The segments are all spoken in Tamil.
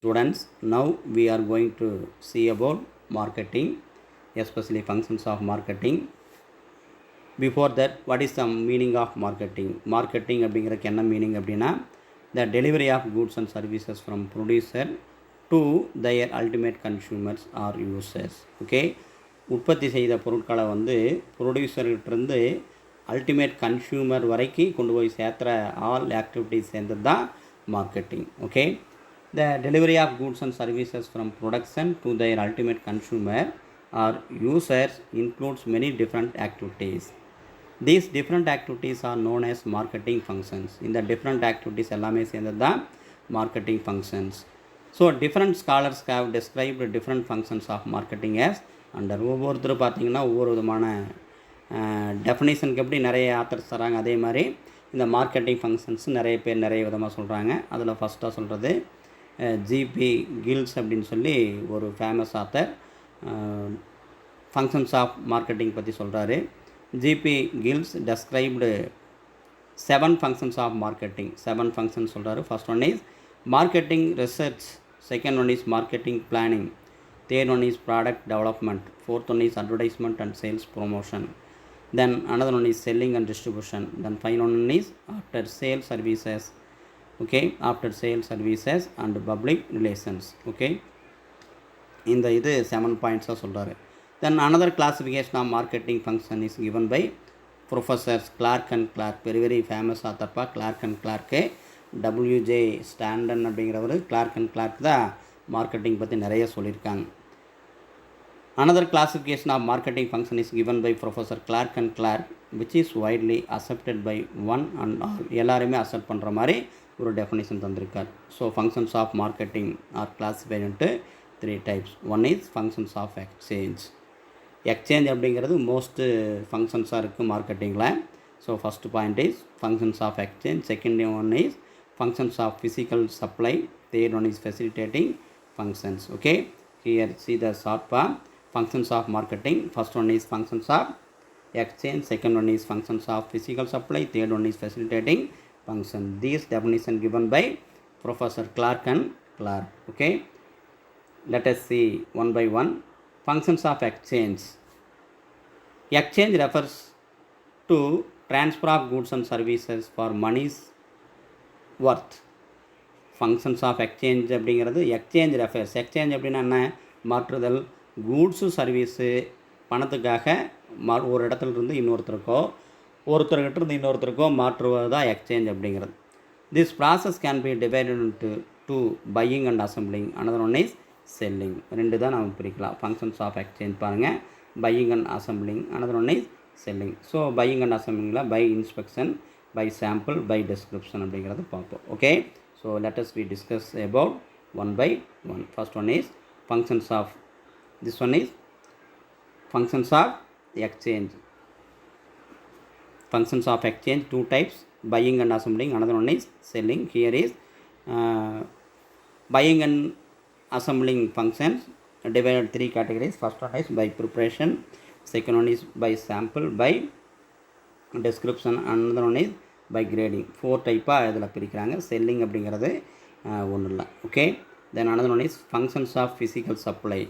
Students, now we are going to see about marketing, especially functions of marketing. Before that, what is the meaning of marketing? Marketing அப்படிங்கிறதுக்கு என்ன மீனிங் அப்படின்னா, the delivery of goods and services from producer to their ultimate consumers or users. Okay, உற்பத்தி செய்த பொருட்களை ப்ரொடியூசர்கிட்டருந்து அல்டிமேட் கன்சியூமர் வரைக்கும் கொண்டு போய் சேர்த்துற ஆல் ஆக்டிவிட்டீஸ் சேர்ந்தது தான் marketing. Okay, the delivery of goods and services from production to their ultimate consumer or users includes many different activities. These different activities are known as marketing functions. இந்த different activities எல்லாமே சேர்ந்தது தான் marketing functions. So different scholars have described different functions of marketing as under. ஒவ்வொருத்தரும் பார்த்தீங்கன்னா ஒவ்வொரு விதமான டெஃபினேஷனுக்கு எப்படி நிறைய ஆத்தர்ஸ் தராங்க, அதே மாதிரி இந்த மார்க்கெட்டிங் ஃபங்க்ஷன்ஸ் நிறைய பேர் நிறைய விதமாக சொல்கிறாங்க. அதில் ஃபஸ்ட்டாக சொல்கிறது ஜிபி கில்ஸ் அப்படின்னு சொல்லி ஒரு famous author functions of marketing பற்றி சொல்கிறாரு. G B Giles described 7 functions of marketing. 7 functions சொல்கிறாரு. First one is marketing research, second one is marketing planning, third one is product development, fourth one is advertisement and sales promotion, then another one is selling and distribution, then final one is after sale services. Okay, after sale services and public relations. Okay, இந்த இது 7 points சொல்கிறாரு. Then another classification of marketing function is given by professors Clark and Clark, very very famous ஆத்தர்ப்பா Clark and Clark. WJ Standen அப்படிங்கிறவர் Clark and Clark தான் மார்க்கெட்டிங் பற்றி நிறைய சொல்லியிருக்காங்க. Another classification of marketing function is given by Professor Clark and Clark, which is widely accepted by one and all. எல்லாருமே அக்செப்ட் பண்ணுற மாதிரி ஒரு டெஃபினேஷன் தந்திருக்கார். So functions of marketing are classified into 3 types. One is functions of exchange. Exchange அப்படிங்கிறது மோஸ்ட்டு ஃபங்க்ஷன்ஸாக இருக்குது மார்க்கெட்டிங்கில். So first point is functions of exchange, second one is functions of physical supply, third one is facilitating functions. Okay, here see the short form. Functions of marketing, first one is functions of exchange, second one is functions of physical supply, third one is facilitating function. These definition given by Professor Clark and Clark. Okay, let us see one by one. Functions of exchange. Exchange refers to transfer of goods and services for money's worth. Functions of exchange அப்படிங்கிறது எக்ஸ்சேஞ்ச் ரெஃபர்ஸ். எக்ஸ்சேஞ்ச் அப்படின்னா என்ன? மாற்றுதல், கூட்ஸு சர்வீஸு பணத்துக்காக ஒரு இடத்துலேருந்து இன்னொருத்தருக்கோ ஒருத்தர்கிட்டருந்து இன்னொருத்தருக்கோ மாற்றுவது தான் எக்ஸ்சேஞ்ச் அப்படிங்கிறது. This process can be divided into two, buying and assembling, another one is selling. ரெண்டு தான் நம்ம பிரிக்கலாம். ஃபங்க்ஷன்ஸ் ஆஃப் எக்ஸ்சேஞ்ச் பாருங்கள், buying and assembling, another one is selling. So buying and அசம்பிளிங்கில் by inspection, by sample, by description அப்படிங்கிறது பார்ப்போம். Okay, so let us we discuss about one by one. First one is functions of, this one is functions of exchange. Functions of exchange, 2 types, buying and assembling, another one is selling. Here is buying and assembling functions divided 3 categories. First one is by preparation, second one is by sample, by description, another one is by grading. 4 டைப்பாக இதில் பிரிக்கிறாங்க. செல்லிங் அப்படிங்கிறது ஒன்றும் இல்லை. Okay, then another one is functions of physical supply.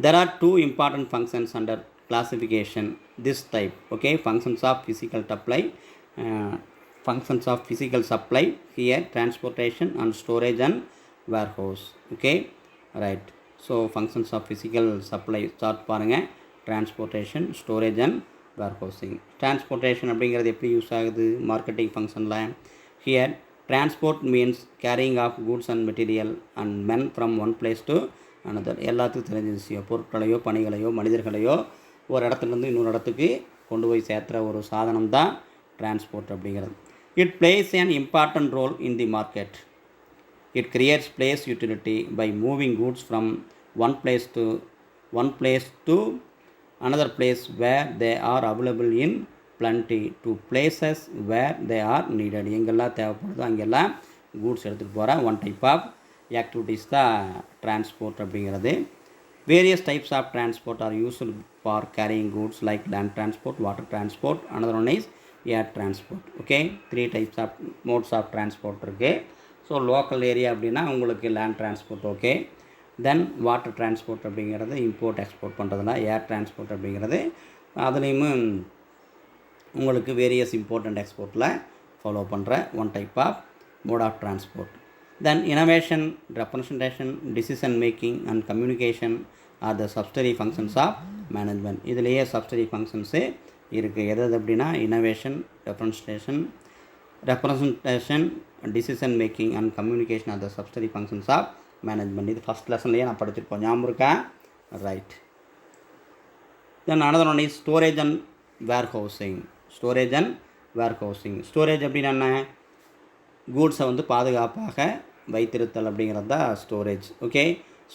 There are 2 important functions under classification this type. Okay, functions of physical supply, functions of physical supply, here transportation and storage and warehouse. Okay, right. So functions of physical supply chart பாருங்க, transportation, storage and warehousing. Transportation அப்படிங்கிறது எப்படி யூஸ் ஆகுது மார்க்கெட்டிங் ஃபங்க்ஷனில்? here transport means carrying of goods and material and men from one place to another. எல்லாத்துக்கும் தெரிஞ்ச விஷயம். பொருட்களையோ பணிகளையோ மனிதர்களையோ ஒரு இடத்துலேருந்து இன்னொரு இடத்துக்கு கொண்டு போய் சேர்த்துற ஒரு சாதனம் தான் டிரான்ஸ்போர்ட் அப்படிங்கிறது. It plays an important role in the market. It creates place utility by moving goods from one place to another place where they are available in plenty to places where they are needed. எங்கெல்லாம் தேவைப்படுதோ அங்கெல்லாம் கூட்ஸ் எடுத்துகிட்டு போகிற ஒன் டைப் ஆஃப் ஆக்டிவிட்டீஸ் தான் டிரான்ஸ்போர்ட் அப்படிங்கிறது. Various types of transport are used for carrying goods like land transport, water transport, another one is air transport. Okay, 3 types of modes of transport இருக்குது. ஸோ லோக்கல் ஏரியா அப்படின்னா உங்களுக்கு land transport okay. Then water transport அப்படிங்கிறது இம்போர்ட் எக்ஸ்போர்ட் பண்ணுறதுல, ஏர் டிரான்ஸ்போர்ட் அப்படிங்கிறது அதுலேயும் உங்களுக்கு வேரியஸ் இம்போர்ட் அண்ட் எக்ஸ்போர்ட்டில் ஃபாலோ பண்ணுற one type of mode of transport. Then innovation, representation, decision making and communication are the subsidiary functions of management. இதுலேயே சப்சிடரி ஃபங்க்ஷன்ஸு இருக்குது. எது அப்படின்னா innovation, representation, decision making and communication are the subsidiary functions of management. இது ஃபஸ்ட் லெசன்லேயே நான் படிச்சிருப்போம், ஞாபகம் இருக்கா? Right. Then another one is storage and warehousing. Storage அப்படின்னா என்ன? கூட்ஸை வந்து பாதுகாப்பாக வைத்திருத்தல் அப்படிங்கிறது தான் storage. Okay,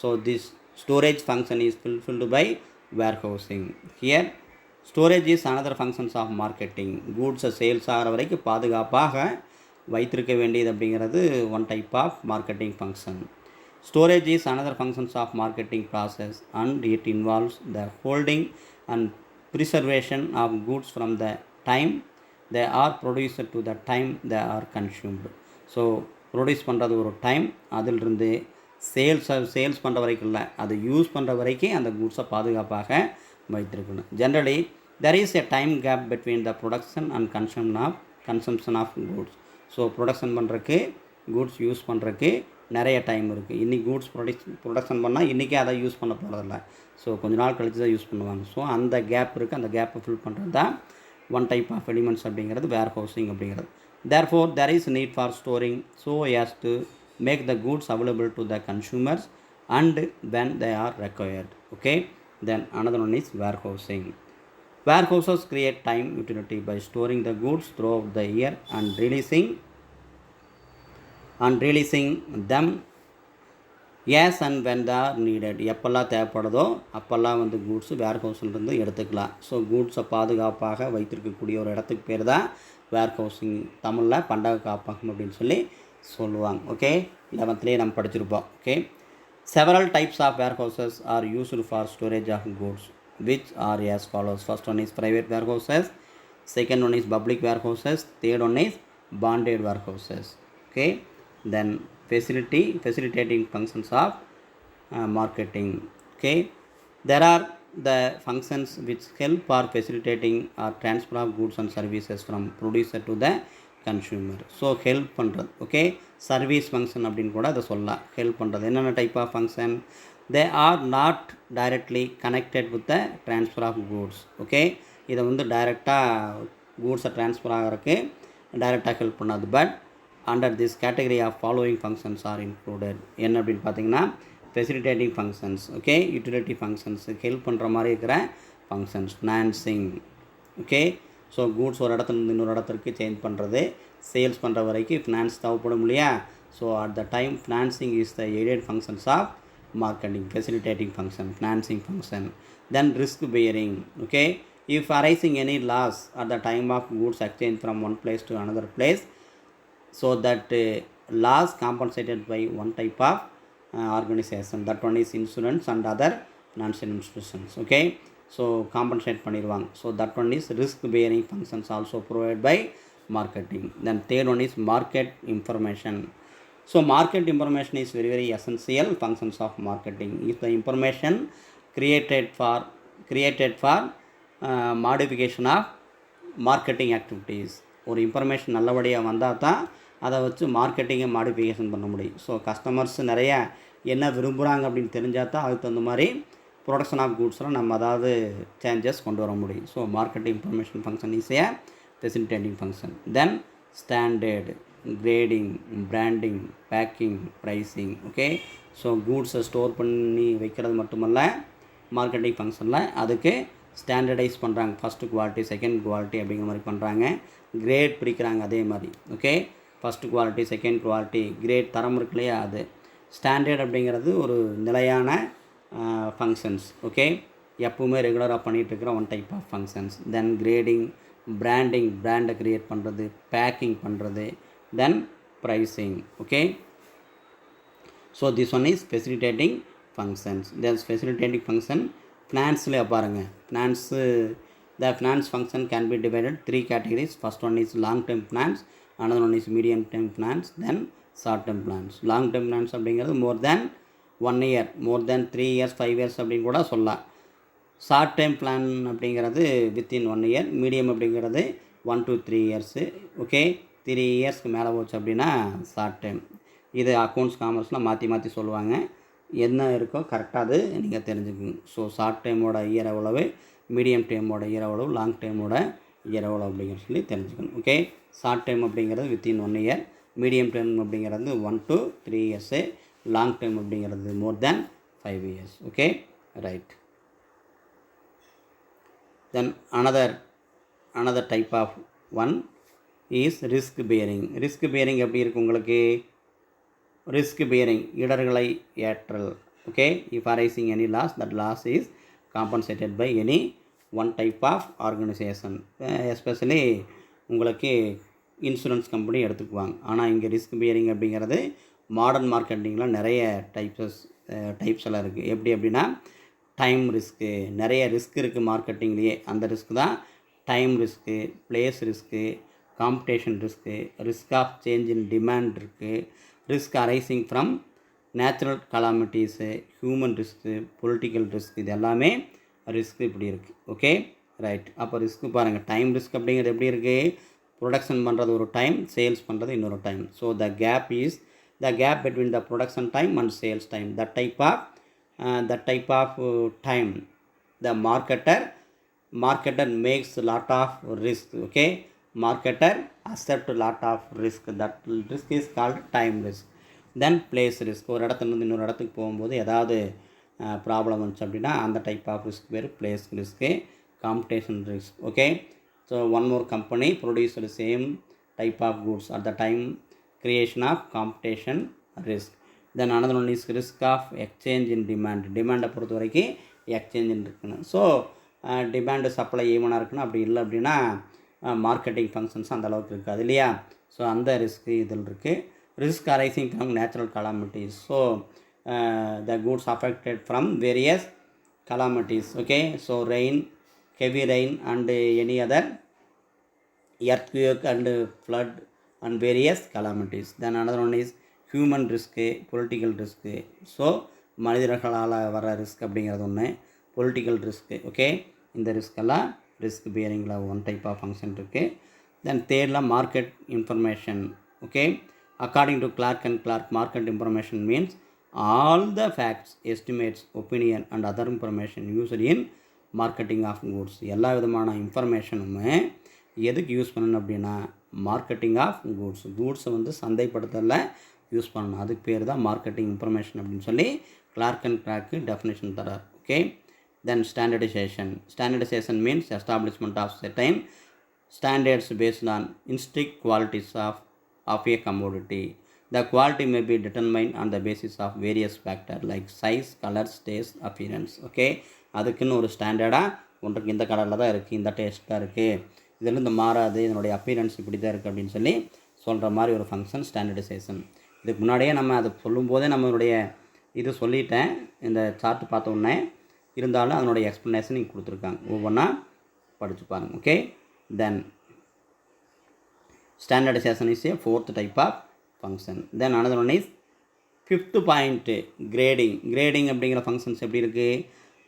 so this storage function is fulfilled by warehousing. Here storage is another functions of marketing. கூட்ஸை சேல்ஸ் ஆகிற வரைக்கும் பாதுகாப்பாக வைத்திருக்க வேண்டியது அப்படிங்கிறது one type of marketing function. Storage is another functions of marketing process and it involves the holding and preservation of goods from the time they are produced to the time they are consumed. So produce பண்ணுறது ஒரு டைம், அதிலிருந்து சேல்ஸ் பண்ணுற வரைக்கும் இல்லை, அது யூஸ் பண்ணுற வரைக்கும் அந்த கூட்ஸை பாதுகாப்பாக வைத்திருக்கணும். Generally there is a time gap between the production and consumption of goods. So production பண்ணுறதுக்கு, கூட்ஸ் யூஸ் பண்ணுறதுக்கு நிறைய டைம் இருக்குது. இன்றைக்கி கூட்ஸ் ப்ரொடக்ஷன் பண்ணால் இன்றைக்கே அதை யூஸ் பண்ண போகிறதில்ல, ஸோ கொஞ்ச நாள் கழித்து தான் யூஸ் பண்ணுவாங்க. ஸோ அந்த கேப் இருக்குது, அந்த கேப்பை ஃபில் பண்ணுறது தான் ஒன் டைப் ஆஃப் எலிமெண்ட்ஸ் அப்படிங்கிறது வேர் ஹவுசிங் அப்படிங்கிறது. Therefore there is need for storing so as to make the goods available to the consumers and when they are required. Okay, then another one is warehousing. Warehouses create time utility by storing the goods throughout the year and releasing them as and when they are needed. எப்பெல்லாம் தேவைப்படுதோ அப்போல்லாம் வந்து கூட்ஸு வேர்ஹவுஸ்லேருந்து எடுத்துக்கலாம். ஸோ கூட்ஸை பாதுகாப்பாக வைத்திருக்கக்கூடிய ஒரு இடத்துக்கு பேர் தான் வேர்ஹவுசிங், தமிழில் பண்டக காப்பகம் அப்படின்னு சொல்லி சொல்லுவாங்க. ஓகே, 11th நம்ம படிச்சிருப்போம். Okay, several types of warehouses are used for storage of goods which are as follows. First one is private warehouses, second one is public warehouses, third one is bonded warehouses. Okay, then facilitating functions of marketing. Okay, there are the functions which help for facilitating or transfer of goods and services from producer to the consumer. So help பண்ணுறது. ஓகே, சர்வீஸ் ஃபங்க்ஷன் அப்படின்னு கூட அதை சொல்லலாம். ஹெல்ப் பண்ணுறது என்னென்ன type of function? They are not directly connected with the transfer of goods. Okay, இதை வந்து டைரெக்டாக கூட்ஸை ட்ரான்ஸ்ஃபர் ஆகிறதுக்கு டைரெக்டாக ஹெல்ப் பண்ணாது. But under this category of following functions are included. என்ன அப்படின்னு பார்த்தீங்கன்னா facilitating functions, okay, utility functions, help பண்ணுற மாதிரி இருக்கிற functions, financing. Okay, so goods ஒரு இடத்துலேருந்து இன்னொரு இடத்துக்கு சேஞ்ச் பண்ணுறது, சேல்ஸ் பண்ணுற வரைக்கும் ஃபினான்ஸ் தேவைப்படும் இல்லையா? So at the time financing is the aided functions of marketing, facilitating function, financing function. Then risk bearing. Okay, if arising any loss at the time of goods exchange from one place to another place, so that loss compensated by one type of organization, that one is insurance and other financial institutions. Okay, so compensate பண்ணிடுவாங்க. So that one is risk bearing functions also provided by marketing. Then third one is market information. So market information is very essential functions of marketing. If the information created for modification of marketing activities, ஒரு இன்ஃபர்மேஷன் நல்லபடியாக வந்தால் தான் அதை வச்சு மார்க்கெட்டிங்கை மாடிஃபிகேஷன் பண்ண முடியும். ஸோ கஸ்டமர்ஸ் நிறைய என்ன விரும்புகிறாங்க அப்படின்னு தெரிஞ்சால் தான் அதுக்கு தகுந்த மாதிரி ப்ரொடக்ஷன் ஆஃப் கூட்ஸில் நம்ம அதாவது சேஞ்சஸ் கொண்டு வர முடியும். So marketing information function is a facilitating function. Then standard, grading, branding, packing, pricing. Okay, so கூட்ஸை ஸ்டோர் பண்ணி வைக்கிறது மட்டுமல்ல, மார்க்கெட்டிங் ஃபங்க்ஷனில் அதுக்கு ஸ்டாண்டர்டைஸ் பண்ணுறாங்க. ஃபஸ்ட்டு குவாலிட்டி, செகண்ட் குவாலிட்டி அப்படிங்கிற மாதிரி பண்ணுறாங்க. கிரேட் பிரிக்கிறாங்க அதே மாதிரி. Okay, first quality, second quality, grade தரம் இருக்கு இல்லையா, அது ஸ்டாண்டர்ட் அப்படிங்கிறது ஒரு நிலையான ஃபங்க்ஷன்ஸ். ஓகே, எப்பவுமே ரெகுலராக பண்ணிகிட்ருக்கிற one type of functions. Then grading, branding, பிராண்டை க்ரியேட் பண்ணுறது, பேக்கிங் பண்ணுறது, then pricing. Okay, so this one is facilitating functions. There's facilitating function. Finance-ல பாருங்க, the finance function can be divided 3 categories. First one is long term finance, another one is medium term finance, then short term plans. Long term plans அப்படிங்கிறது more than 1 year, more than 3 years, 5 years அப்படின்னு கூட சொல்லலாம். ஷார்ட் டைம் பிளான் அப்படிங்கிறது வித்தின் 1 இயர், மீடியம் அப்படிங்கிறது 1 to 3 இயர்ஸு. ஓகே, 3 இயர்ஸ்க்கு மேலே போச்சு அப்படின்னா ஷார்ட் டைம். இது அக்கௌண்ட்ஸ் காமர்ஸ்லாம் மாற்றி சொல்லுவாங்க. என்ன இருக்கோ கரெக்டாக அது நீங்கள் தெரிஞ்சுக்கோங்க. ஸோ ஷார்ட் டைமோட இயர் எவ்வளவு, மீடியம் டைமோட இயர் எவ்வளவு, லாங் டைமோட இயர் எவ்வளோ அப்படிங்கிற சொல்லி தெரிஞ்சுக்கணும். ஓகே, ஷார்ட் டைம் அப்படிங்கிறது வித்தின் 1 இயர், மீடியம் டைம் அப்படிங்கிறது 1 to 3 இயர்ஸு, லாங் டைம் அப்படிங்கிறது more than 5 years. Okay, right. Then another type of one is risk bearing. Risk bearing எப்படி இருக்கு உங்களுக்கு? risk bearing இடர்களை ஏற்றல். Okay, if arising any loss, that loss is compensated by any one type of organization. Especially உங்களுக்கு இன்சூரன்ஸ் கம்பெனி எடுத்துக்குவாங்க. ஆனால் இங்கே ரிஸ்க் பியரிங் அப்படிங்கிறது மாடர்ன் மார்க்கெட்டிங்கில் நிறைய டைப்ஸ் எல்லாம் இருக்குது. எப்படி அப்படின்னா டைம் ரிஸ்க்கு, நிறைய ரிஸ்க் இருக்குது மார்க்கெட்டிங்லேயே. அந்த ரிஸ்க் தான் time risk, place risk, competition risk, risk of change in demand இருக்குது, risk arising from natural calamities, human risk, political risk, இது எல்லாமே ரிஸ்க் இப்படி இருக்குது. Okay, right. அப்போ ரிஸ்க்கு பாருங்கள், டைம் ரிஸ்க் அப்படிங்கிறது எப்படி இருக்குது? ப்ரொடக்ஷன் பண்ணுறது ஒரு டைம், சேல்ஸ் பண்ணுறது இன்னொரு time. So the gap is the gap between the production time and sales time. That type of time the marketer makes lot of risk. Okay, marketer accept lot of risk. That risk is called time risk. Then place risk, ஒரு இடத்துலேருந்து இன்னொரு இடத்துக்கு போகும்போது ஏதாவது ப்ராப்ளம் வந்துச்சு அப்படின்னா அந்த டைப் ஆஃப் ரிஸ்க் பேர் place risk, competition risk. Okay, so one more company produced same type of goods at the time creation of competition risk. Then another one is risk of exchange in demand. டிமாண்டை பொறுத்த வரைக்கும் எக்ஸ்சேஞ்சின்னு இருக்குன்னு. ஸோ டிமாண்டு சப்ளை ஈவனாக இருக்குன்னு, அப்படி இல்லை அப்படின்னா மார்க்கெட்டிங் ஃபங்க்ஷன்ஸ் அந்த அளவுக்கு இருக்காது இல்லையா? ஸோ அந்த ரிஸ்க்கு இதில் இருக்குது. Risk arising from natural calamities. So the goods affected from various calamities. Okay, so rain, heavy rain and any other earthquake and flood and various calamities. Then another one is human risk, political risk. So மனிதர்களால் வர ரிஸ்க் அப்படிங்கிறது ஒன்று, பொலிட்டிக்கல் ரிஸ்க்கு. ஓகே, இந்த ரிஸ்கெல்லாம் ரிஸ்க் பியரிங்கில் ஒன் டைப் ஆஃப் ஃபங்க்ஷன் இருக்குது. தென் தேர்டில் market information. Okay, according to Clark and Clark, market information means all the facts, estimates, opinion and other information used in marketing of goods. எல்லா விதமான இன்ஃபர்மேஷனுமே எதுக்கு யூஸ் பண்ணணும் அப்படின்னா மார்க்கெட்டிங் ஆஃப் குட்ஸ். குட்ஸை வந்து சந்தைப்படுத்தல யூஸ் பண்ணணும். அதுக்கு பேர் தான் மார்க்கெட்டிங் இன்ஃபர்மேஷன் அப்படின்னு சொல்லி கிளார்க் அண்ட் கிளார்க்கு டெஃபினேஷன் தரார். Okay, then standardisation means establishment of certain standards based on இன்ஸ்ட்ரிக்ட் qualities of a commodity. The quality may be determined on the basis of various factors like size, color, taste, appearance. Okay, அதுக்குன்னு ஒரு ஸ்டாண்டர்டாக ஒன்றுக்கு இந்த கலரில் தான் இருக்குது, இந்த டேஸ்ட் தான் இருக்குது, இதில் இந்த மாறாது, இதனுடைய அப்பியரன்ஸ் இப்படி தான் இருக்குது அப்படின்னு சொல்லி சொல்கிற மாதிரி ஒரு ஃபங்க்ஷன் ஸ்டாண்டர்டைசேஷன். இதுக்கு முன்னாடியே நம்ம அதை சொல்லும்போதே நம்மளுடைய இது சொல்லிட்டேன் இந்த சார்ட் பார்த்த உடனே, இருந்தாலும் அதனுடைய எக்ஸ்ப்ளனேஷன் இங்கே கொடுத்துருக்காங்க, ஒவ்வொன்றா படித்து பாருங்கள். Okay, then standardisation is a fourth type of function. Then another one is fifth point grading. Grading அப்படிங்கிற ஃபங்க்ஷன்ஸ் எப்படி இருக்குது?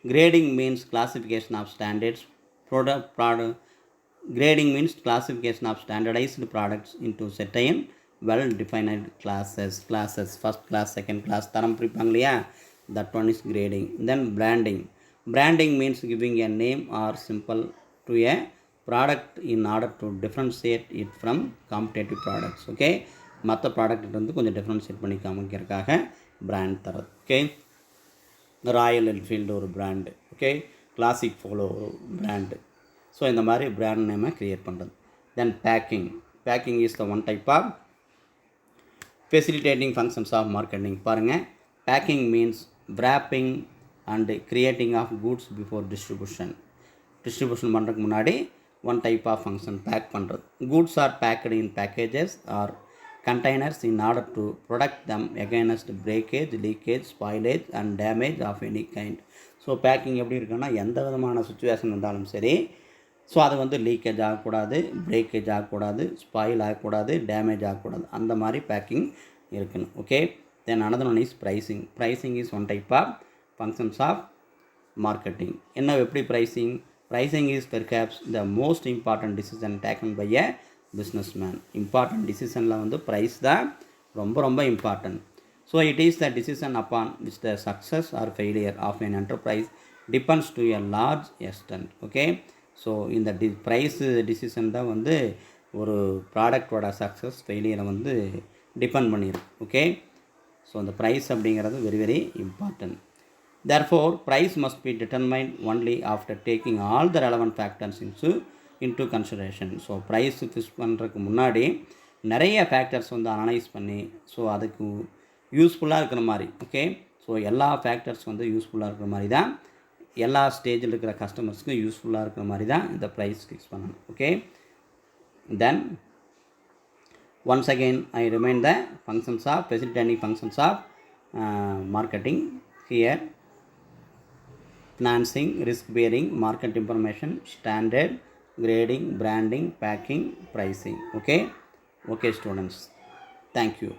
Grading means classification of standards product. Grading means classification of standardized products into certain well-defined classes. First class, second class, தரம் பிரிப்பாங்க இல்லையா? That one is grading. Then branding. Branding means giving a name or symbol to a product in order to differentiate it from competitive products. Okay, மற்ற ப்ராடக்ட் வந்து கொஞ்சம் டிஃப்ரென்ஷியேட் பண்ணி காமிக்கிறதுக்காக பிராண்ட் தரது. ஓகே, ராயல் என்ஃபீல்டு ஒரு பிராண்டு. ஓகே, கிளாசிக் போலோ ஒரு பிராண்டு. ஸோ இந்த மாதிரி பிராண்ட் நேமை க்ரியேட் பண்ணுறது. Then packing is the one type of facilitating functions of marketing. பாருங்கள், packing means wrapping and creating of goods before distribution பண்ணுறதுக்கு முன்னாடி one type of function pack பண்ணுறது. Goods are packed in packages or containers in order to protect them against breakage, leakage, spoilage and damage of any kind. So packing எப்படி இருக்குன்னா எந்த விதமான சுச்சுவேஷன் இருந்தாலும் சரி, ஸோ அது வந்து லீக்கேஜ் ஆகக்கூடாது, பிரேக்கேஜ் ஆகக்கூடாது, ஸ்பாயில் ஆகக்கூடாது, டேமேஜ் ஆகக்கூடாது, அந்த மாதிரி பேக்கிங் இருக்கணும். Okay, then another one is pricing. Pricing is one type of functions of marketing. என்ன எப்படி pricing? Pricing is perhaps the most important decision taken by a businessman. Important decisionல வந்து price தான் ரொம்ப ரொம்ப important. So it is the decision upon which the success or failure of an enterprise depends to a large extent. Okay, so இந்த ப்ரைஸ் டிசிஷன் தான் வந்து ஒரு ப்ராடக்டோட சக்ஸஸ் ஃபெயிலியரை வந்து டிபெண்ட் பண்ணியிருக்கு. ஓகே, ஸோ அந்த ப்ரைஸ் அப்படிங்கிறது very very important. therefore price must be determined only after taking all the relevant factors into consideration. So price fix பண்ணுறதுக்கு முன்னாடி நிறைய ஃபேக்டர்ஸ் வந்து அனலைஸ் பண்ணி ஸோ அதுக்கு யூஸ்ஃபுல்லாக இருக்கிற மாதிரி. ஓகே, ஸோ எல்லா ஃபேக்டர்ஸ் வந்து யூஸ்ஃபுல்லாக இருக்கிற மாதிரி தான், எல்லா ஸ்டேஜில் இருக்கிற கஸ்டமர்ஸ்க்கு யூஸ்ஃபுல்லாக இருக்கிற மாதிரி தான் இந்த ப்ரைஸ் ஃபிக்ஸ் பண்ணணும். Okay, then once again I remind the functions of facilitating functions of marketing here: financing, risk bearing, market information, standard, grading, branding, packing, pricing. Okay, students, thank you.